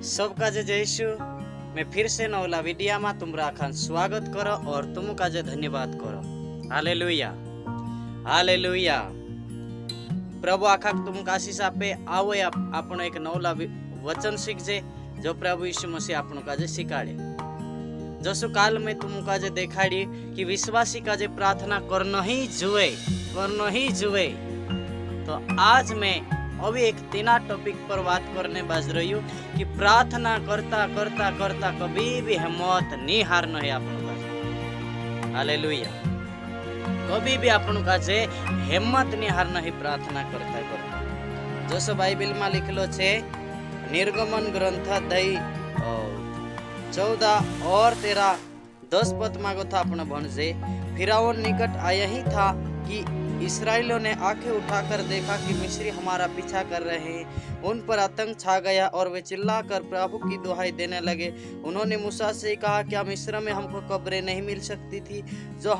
सबका जय यीशु। मैं फिर से नौला वीडियो में तुम्हारा खान स्वागत करो और तुम का जे धन्यवाद करो। Hallelujah hallelujah. प्रभु आखा तुम का आशीष आपे आओ आपण एक नौला वचन सीख जे जो प्रभु यीशु मसीह आपण का जे सिखाड़े। जसो काल में तुम का जे देखाड़ी कि विश्वासी का जे प्रार्थना करना ही जुए। तो आज मैं अभी एक तीना टॉपिक पर बात करने बाज रही हूँ कि प्रार्थना करता करता करता कभी भी हिम्मत नहीं हारना है आपन का। हालेलुया। कभी भी आपन का जे हिम्मत नहीं हारना है प्रार्थना करता करता। जसो बाइबल में लिखलो छे निर्गमन ग्रंथ 14 और 10 पद मांगो था अपना भणजे। फिरौन निकट आया ही था कि इस्राएलियों ने आंखें उठाकर देखा कि मिस्री हमारा पीछा कर रहे हैं। उन पर आतंक छा गया और वे चिल्लाकर प्रभु की दुहाई देने लगे। उन्होंने मूसा से कहा, क्या मिस्र में हमको कब्रें नहीं मिल सकती थी जो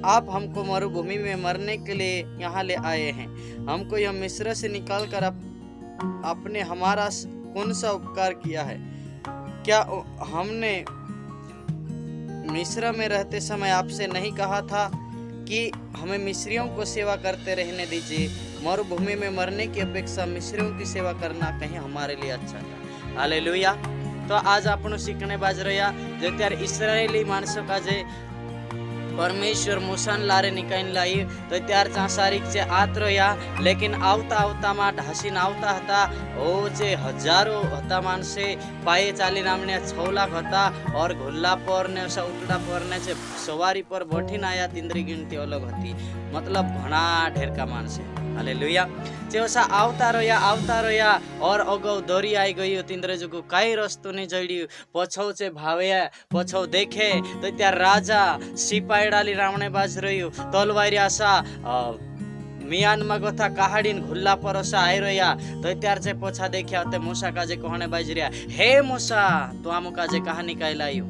आप हमको मरुभूमि में मरने के लिए यहाँ ले आए हैं। हमको यह मिस्र से निकाल कर आपने हमारा कौन सा उपकार किया है? क्या हमने मिस्र में रहते समय आपसे नहीं कहा था कि हमें मिस्रियों को सेवा करते रहने दीजिए? मरुभूमि में मरने की अपेक्षा मिस्रियों की सेवा करना कहीं हमारे लिए अच्छा था। हालेलुया। तो आज आपण सीखने बाज रहा जो त्यार इस्राएली माणसों का जे परमेश्वर मूसान लारे निकाल लाई तो त्यार चांसारिक से आत रहा, लेकिन आवता माट हसीन आवता हता। ओ जे हजारों हता मानसे पाये चाली नामने 6 लाख हता और घुल्ला पर ने उतड़ा पर ने से सवारी पर बैठीने आया तिंद्री गिनती अलग हती। मतलब घणा ढेर का मानसे। हालेलुया। चेवसा आवता रह्या और अगौ दौरी आई गई तिंद्रे जुगु काई रस्तो नहीं जड्यु। पछौ चे भावे पछौ देखे तो त्यार राजा सिपाहीडाली रावणे बाज रह्यु तलवारी आशा मियान मगोथा कहाड़ीन घुल्ला परोसा आई रह्या तो त्यार चे पछा देख्या ते मूसा काजे कहने बाज रह्या, हे मूसा तो आमु काजे कहा निकाल आयु?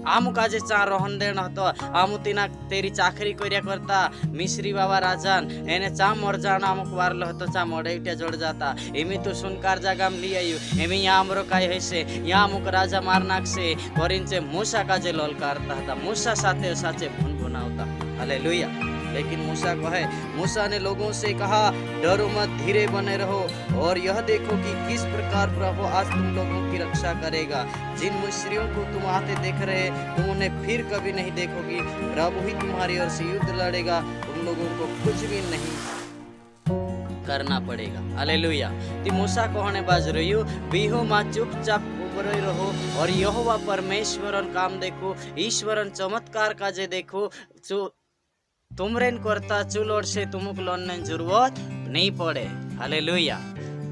आमु काजे चा रहन देन हतो। आमु तिना तेरी चाकरी कर्या करता मिस्री बाबा राजान एने चा मर जाना आमुक वारलो हतो चा मडेट्या जोड़ जाता। एमी तो सुनकार जागाम ली आयु एमी यहाँ आमरो काय हैसे यहाँ अमुक राजा मार नाखसे करिनचे मूसा काजे ललकारता था। मूसा साथे साचे भुनभुनावता। हालेलुया। लेकिन मूसा मूसा ने लोगों से कहा, डरो मत, धीरे बने रहो और यह देखो कि किस प्रकार प्रभु आज तुम लोगों की रक्षा करेगा। जिन मिस्रियों को तुम आते देख रहे तुम उन्हें फिर कभी नहीं देखोगी। प्रभु ही तुम्हारी ओर से युद्ध लड़ेगा, तुम लोगों को कुछ भी नहीं करना पड़ेगा। हालेलुया। ती मूसा कहने बाज रही हूँ बीहू मा चुपचाप उबरे रहो और यहोवा परमेश्वरन काम देखो, ईश्वरन चमत्कार काजे देखो जो तुमरेन करता चुलोड़ से तुमुक लोनने जरूरत नहीं पड़े। हालेलुया।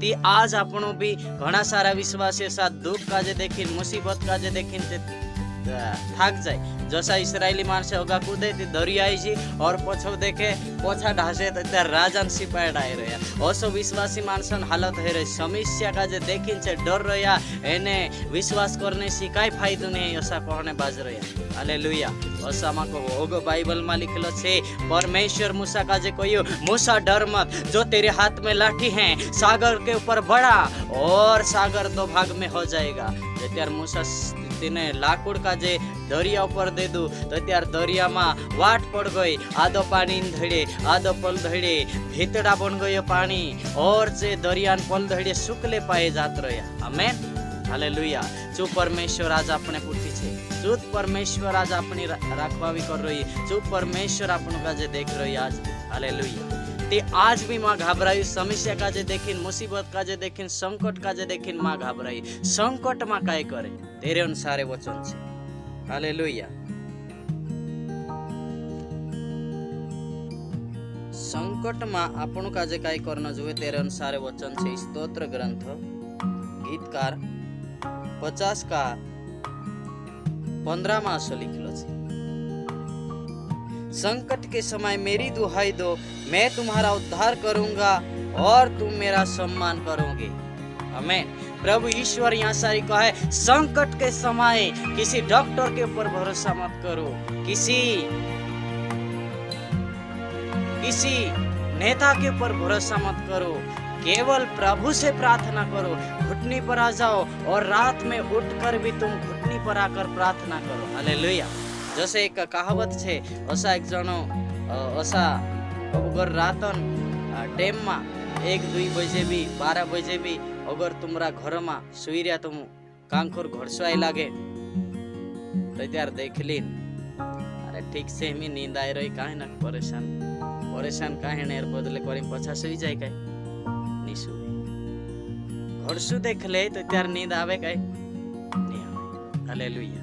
ती आज आपनो भी घना सारा विश्वासी साथ दुख काजे देखिन मुसीबत काजे देखिन थाक जाए। जसा इस्राएली मानसे होगा कूदे ती दरियाई जी और पछो देखे पोछा ढासे तो त्या राजन सिपाही डाय रहा। ओसो विश्वासी मानसन हालत है रही समस्या का जे देखिन से डर रहा एने विश्वास करने से काई फायदो नहीं ऐसा कहने बाज रहा। हालेलुया। ओसा मा को ओगो बाइबल में लिखलो छे परमेश्वर मूसा का जे कहियो, मूसा डर मत, जो तेरे हाथ में लाठी है सागर के ऊपर बढ़ा और सागर 2 भाग में हो जाएगा। त्यार मूसा तिने लाकूड का जे दरिया ऊपर दे दू तो त्यार दरिया में वाट पड़ गई। आधो पानी धड़े आधो पल धड़े भीतड़ा बन गयो पानी और जे दरियान पल धड़े सुकले पाए जात रहा। आमेन। हालेलुया। जो परमेश्वर आज अपने पुठी छे, जो परमेश्वर आज अपनी रखवावी कर रही, जो परमेश्वर अपन का जे देख रही आज। हालेलुया। ते आज भी माँ घबराई समस्या का जे देखिन मुसीबत का जे देखिन संकट का जे देखिन माँ घबराई। संकट माँ काय करे तेरे अनुसारे वचन छे। हालेलुया। संकट माँ आपण का जे काय करना जुए तेरे अनुसारे वचन छे। स्तोत्र ग्रंथ गीतकार 50 का 15 में असो लिखलो छे, संकट के समय मेरी दुहाई दो, मैं तुम्हारा उद्धार करूंगा और तुम मेरा सम्मान करोगे। आमीन। प्रभु ईश्वर यहाँ सारी कहा है संकट के समय किसी डॉक्टर के ऊपर भरोसा मत करो, किसी नेता के ऊपर भरोसा मत करो, केवल प्रभु से प्रार्थना करो, घुटनी पर आ जाओ और रात में उठकर भी तुम घुटनी पर आकर प्रार्थना करो। हालेलुया। जैसे एक कहावत छे, असा एक जणो असा अगर रातन टेम में 1-2 बजे भी 12 बजे भी अगर तुम्हारा घर में सुई रहा तुम कांखोर घोड़सवाई लागे तो त्यार देख लीन, अरे ठीक से मी नींद आई रही, काहे ना परेशान काहे ने बदले करी पछा सुई जाए काई नी सुई। घोड़सू देख ले तो त्यार नींद आवे काई नहीं आवे। हालेलुया।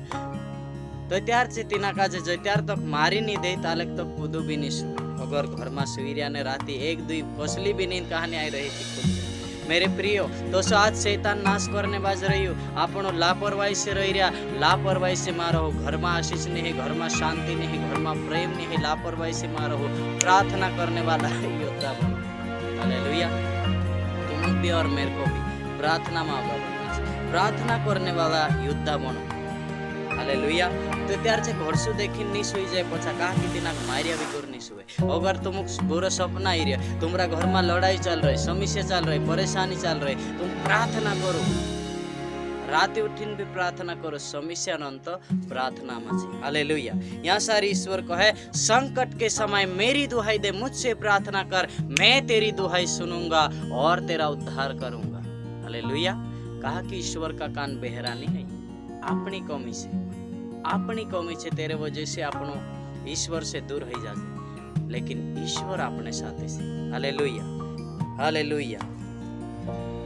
तो त्यार से तीना काजे जो त्यार तक मारी नहीं दे ताले तक कूदू भी नहीं सुई। अगर घर में सुई रहा ने राती 1-2 कसली भी नींद कहानी आई रही थी खुद से। मेरे प्रियो तो आज शैतान नाश करने बाज रही हो, आपनो लापरवाही से रही रहा, लापरवाही से मारो, घर में आशीष नहीं, घर में शांति नहीं, घर में प्रेम नहीं, लापरवाही से मारो। प्रार्थना करने वाला योद्धा बनो। हालेलुया। तुम भी और मेरे को भी प्रार्थना में आगे बढ़ना चाहिए, प्रार्थना करने वाला योद्धा बनो। हालेलुया। तो त्यार से घोड़सू देखी नहीं सुई जाए पछा कहा कि तिना मारिया भी कर नहीं सुए। अगर तुम बुरा सपना आई रहा, तुम्हारा घर में लड़ाई चल रही, समस्या चल रही, परेशानी चल रही, तुम प्रार्थना करो, रात उठीन भी प्रार्थना करो, समस्या अंत प्रार्थना में। हालेलुया। यहाँ सारी ईश्वर को है, संकट के समय मेरी दुहाई दे, मुझसे प्रार्थना कर, मैं तेरी दुहाई सुनूंगा और तेरा उद्धार करूंगा। हालेलुया। कहा कि ईश्वर का कान बहरा नहीं है, अपनी कमी से तेरे वजह से अपनो ईश्वर से दूर हो जाते, लेकिन ईश्वर अपने साथ से। हालेलुया। हालेलुया।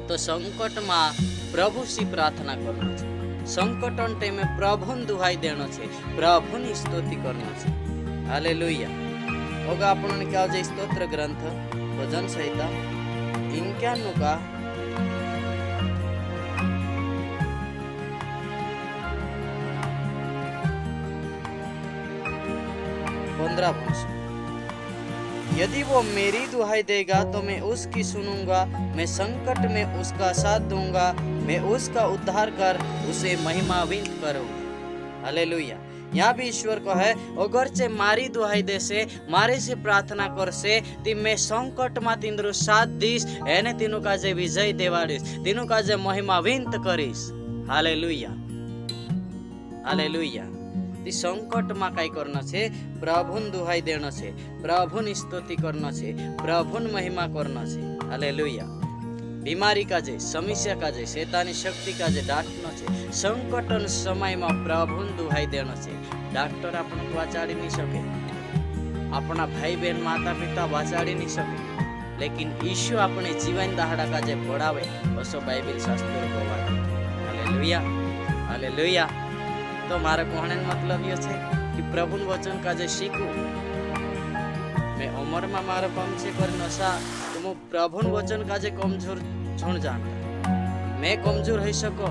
तो संकट में प्रभु से प्रार्थना करना चाहिए, संकट टाइम में प्रभु दुहाई देना चाहिए, प्रभु की स्तुति करना चाहिए। हालेलुया। होगा अपन ने क्या स्तोत्र ग्रंथ भजन संहिता 51 का 15 वंश। यदि वो मेरी दुहाई देगा तो मैं उसकी सुनूंगा, मैं संकट में उसका साथ दूंगा, मैं उसका उद्धार कर उसे महिमान्वित करूंगा। हालेलुया। यहाँ भी ईश्वर को है, अगर से मारी दुहाई दे से, मारे से प्रार्थना कर से, ती मैं संकट में तिंद्रो साथ दीस, एने तीनों का जे विजय देवाड़ीस, तीनों का जे महिमान्वित करीस। हालेलुया। हालेलुया। संकट में कई करना छे, प्रभुन दुहाई देना छे, प्रभुन स्तुति करना छे, प्रभुन महिमा करना छे। हालेलुया। बीमारी का जे, समस्या का जे, शैतानी शक्ति का जे डांटना छे, संकटन समय में प्रभुन दुहाई देना छे। डॉक्टर आपन को वाचाड़ी नहीं सके, अपना भाई बहन माता पिता वाचाड़ी नहीं सके, लेकिन ईशु अपने जीवन दहाड़ा का जे बढ़ावे असो बाइबल शास्त्र को वाते। हालेलुया। हालेलुया। तो मारा कहने मतलब ये है कि प्रभु वचन का जे सीखू, मैं उम्र में मारा कम से कर नशा, तुम प्रभु वचन का जे कमजोर छोड़ जानता, मैं कमजोर है सको,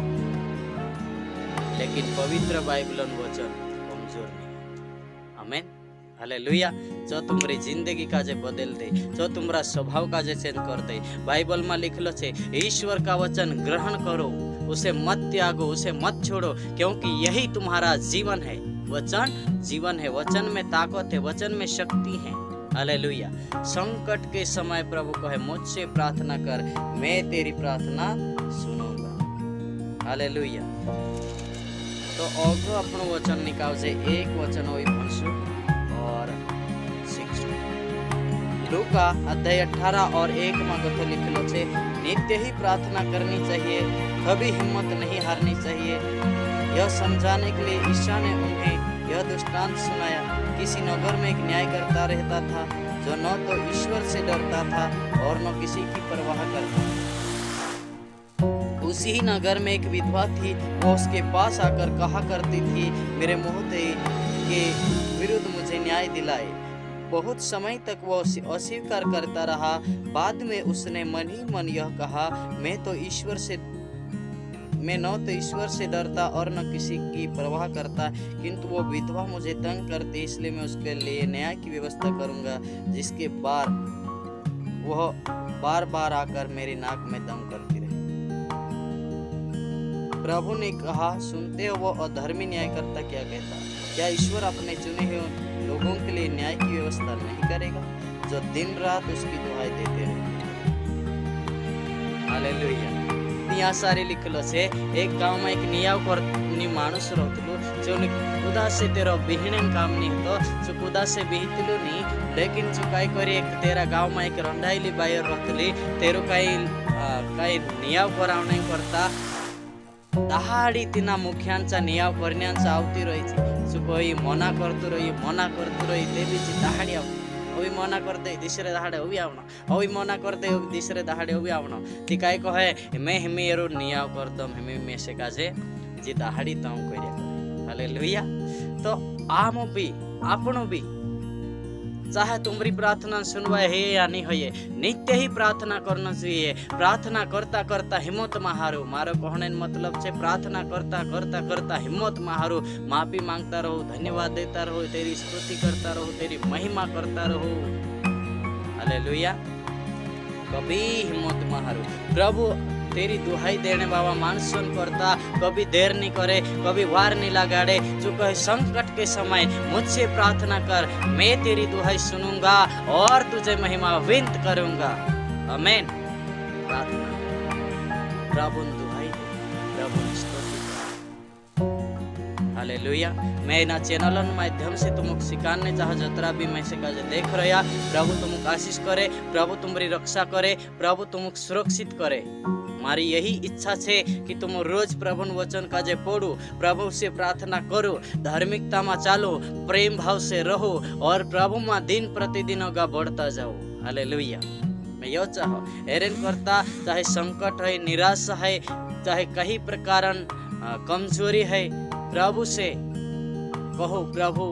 लेकिन पवित्र बाइबल वचन कमजोर नहीं। आमीन। हालेलुया। जो तुम्हारी जिंदगी का जे बदल दे, जो तुम्हारा स्वभाव का जे चेंज कर दे। बाइबल में लिखलो छे, ईश्वर का वचन ग्रहण करो, उसे मत त्यागो, उसे मत छोड़ो, क्योंकि यही तुम्हारा जीवन है। वचन जीवन है, वचन में ताकत है, वचन में शक्ति है। हालेलुया। संकट के समय प्रभु को है, मुझसे प्रार्थना कर, मैं तेरी प्रार्थना सुनूंगा। हालेलुया। तो अगो अपनो वचन निकाल से एक वचन होई भणसु और 6 लूका अध्याय 18 और 1 में कथो लिखलो छे, नित्य ही प्रार्थना करनी चाहिए, कभी हिम्मत नहीं हारनी चाहिए। यह समझाने के लिए ईशा ने उन्हें यह दृष्टांत सुनाया। किसी नगर में एक न्यायकर्ता रहता था, जो न तो ईश्वर से डरता था और न किसी की परवाह करता। उसी ही नगर में एक विधवा थी, वो उसके पास आकर कहा करती थी, मेरे मोहते के विरुद्ध मुझे न्याय दिलाए। बहुत समय तक वो अस्वीकार करता रहा। बाद में उसने मन ही मन यह कहा, मैं न तो ईश्वर से डरता और न किसी की परवाह करता, किंतु वो विधवा मुझे तंग करती, इसलिए मैं उसके लिए न्याय की व्यवस्था करूंगा, जिसके बाद वह बार बार आकर मेरी नाक में दम करती रहे। प्रभु ने कहा, सुनते हो वो अधर्मी न्यायकर्ता क्या कहता? क्या ईश्वर अपने चुने हुए लोगों के लिए न्याय की व्यवस्था नहीं करेगा, जो दिन रात उसकी दुहाई देते रहते हैं? हालेलुया। ત્યાં સારી लिखलो છે एक गांव में एक नियाव करनी माणूस रहतलो जो खुदा से तेरा बिहणन काम नहीं तो जो खुदा से बिहतलो नहीं लेकिन जो काय करी एक तेरा गांव में एक रंडाईली बायर रहतली तेरो काही नियाव कराव नाही करता दहाडी तिना मुख्यांचा नियाव करण्याचा आवती रहिची जो कोई मना करतो रही ते बीची दहाडी आव अवी मना करते दिसरे दहाडे अवी आवना अवी मना करते दिसरे दहाडे अवी आवना ती काय कहे मैं हेमेरो नियाव करदम हेमे में से काजे जी दहाडी तम करिया हालेलुया। तो आम भी आपनो भी चाहे तुम्हारी प्रार्थना सुनवाए है या नहीं होए नित्य ही प्रार्थना करना चाहिए। प्रार्थना करता करता हिम्मत में हारो मारो कहने मतलब है प्रार्थना करता करता करता हिम्मत में हारो माफी मांगता रहो धन्यवाद देता रहो तेरी स्तुति करता रहो तेरी महिमा करता रहो हालेलुया। कभी हिम्मत में हारो प्रभु तेरी दुहाई देने बाबा मानसून करता कभी देर नहीं करे कभी वार नहीं लगाड़े जो कहे संकट के समय मुझसे प्रार्थना कर मैं तेरी दुहाई सुनूंगा और तुझे महिमा विनत करूंगा आमीन। प्रार्थना प्रभु दुहाई प्रभु स्तुति हालेलुया। मैं ना चैनल माध्यम से तुमको सिखाने चाह जतरा भी मैं से देख रहा प्रभु तुमको आशीष करे प्रभु तुम्हारी रक्षा करे प्रभु तुमको सुरक्षित करे। हमारी यही इच्छा है कि तुम रोज प्रभु वचन का जे पढ़ो प्रभु से प्रार्थना करो धार्मिकता में चालो प्रेम भाव से रहो और प्रभु में दिन प्रतिदिन का बढ़ता जाओ हालेलुया। मैं यो चाहो हैरान करता चाहे संकट है निराशा है चाहे कई प्रकार कमजोरी है प्रभु से कहो प्रभु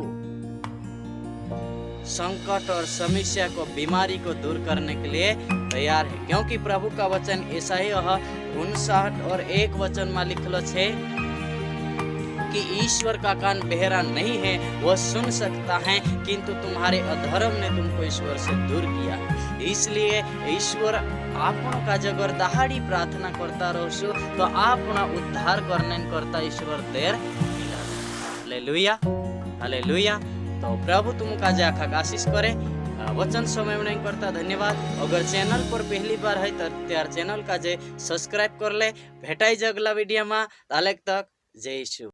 संकट और समस्या को बीमारी को दूर करने के लिए तैयार है क्योंकि प्रभु का वचन ऐसा ही 59:1 वचन में लिखलो छे कि ईश्वर का कान बहरा नहीं है वह सुन सकता है किंतु तुम्हारे अधर्म ने तुमको ईश्वर से दूर किया। इसलिए ईश्वर आपन का जगर दहाड़ी प्रार्थना करता रहो तो आपना उद्धार करने करता ईश्वर देर हालेलुया हालेलुया। तो प्रभु तुमका जे आखा आशीष करे वचन समय में नहीं करता धन्यवाद। अगर चैनल पर पहली बार है तो त्यार चैनल का जे सब्सक्राइब कर ले भेटाई जगला वीडियो में तालेक तक जय यीशु।